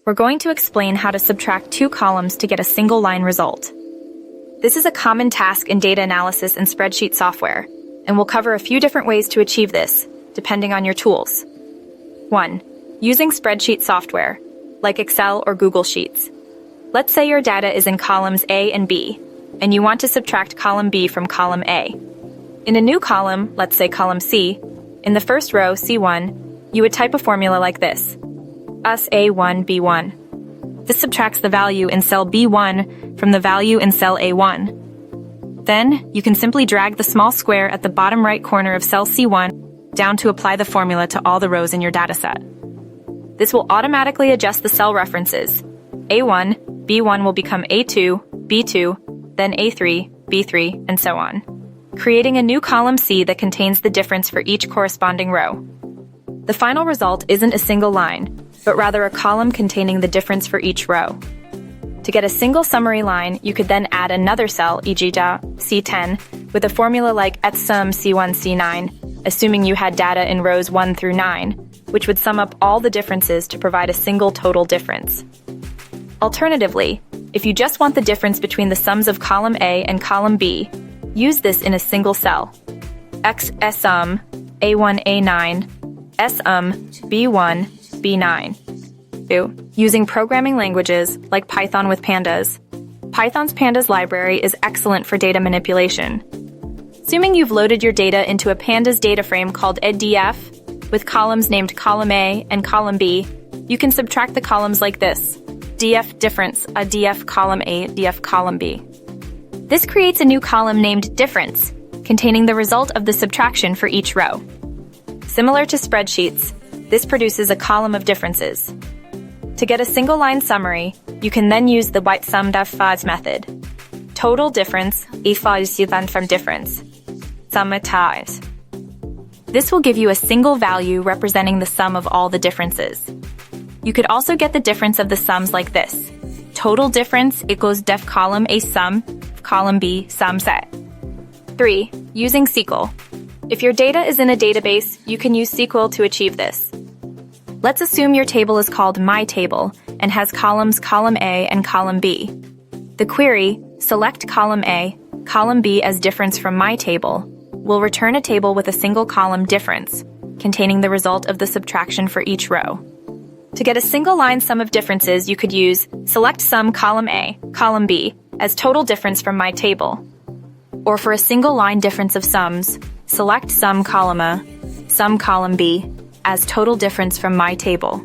we're going to explain how to subtract two columns to get a single line result. This is a common task in data analysis and spreadsheet software, and we'll cover a few different ways to achieve this, depending on your tools. 1. Using spreadsheet software, like Excel or Google Sheets. Let's say your data is in columns A and B, and you want to subtract column B from column A. In a new column, let's say column C, in the first row, C1, you would type a formula like this: US A1 B1. This subtracts the value in cell B1 from the value in cell A1. Then, you can simply drag the small square at the bottom right corner of cell C1 down to apply the formula to all the rows in your dataset. This will automatically adjust the cell references. A1, B1 will become A2, B2, then A3, B3, and so on, creating a new column C that contains the difference for each corresponding row. The final result isn't a single line, but rather a column containing the difference for each row. To get a single summary line, you could then add another cell, e.g. C10, with a formula like etsum C1 C9, assuming you had data in rows 1 through 9, which would sum up all the differences to provide a single total difference. Alternatively, if you just want the difference between the sums of column A and column B, use this in a single cell. X sum A1 A9, sum B1 B9. 2. Using programming languages like Python with pandas. Python's pandas library is excellent for data manipulation. Assuming you've loaded your data into a pandas data frame called edDF, with columns named column A and column B, you can subtract the columns like this: df difference, a df column A, df column B. This creates a new column named difference, containing the result of the subtraction for each row. Similar to spreadsheets, this produces a column of differences. To get a single line summary, you can then use the whitesumDefFaz method. Total difference ifaz from difference. Summatize. This will give you a single value representing the sum of all the differences. You could also get the difference of the sums like this: total difference equals def column A sum, column B sum set. 3. Using SQL. If your data is in a database, you can use SQL to achieve this. Let's assume your table is called MyTable and has columns column A and column B. The query, select column A, column B as difference from MyTable, will return a table with a single column difference, containing the result of the subtraction for each row. To get a single line sum of differences, you could use select sum column A, column B as total difference from MyTable. Or for a single line difference of sums, select sum column A, sum column B as total difference from MyTable.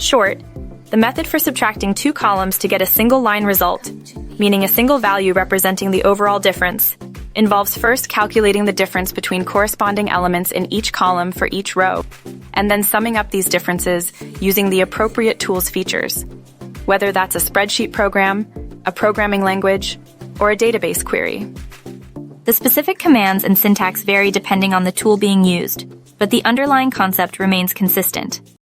Short, the method for subtracting two columns to get a single line result, meaning a single value representing the overall difference, involves first calculating the difference between corresponding elements in each column for each row, and then summing up these differences using the appropriate tool's features, whether that's a spreadsheet program, a programming language, or a database query. The specific commands and syntax vary depending on the tool being used, but the underlying concept remains consistent.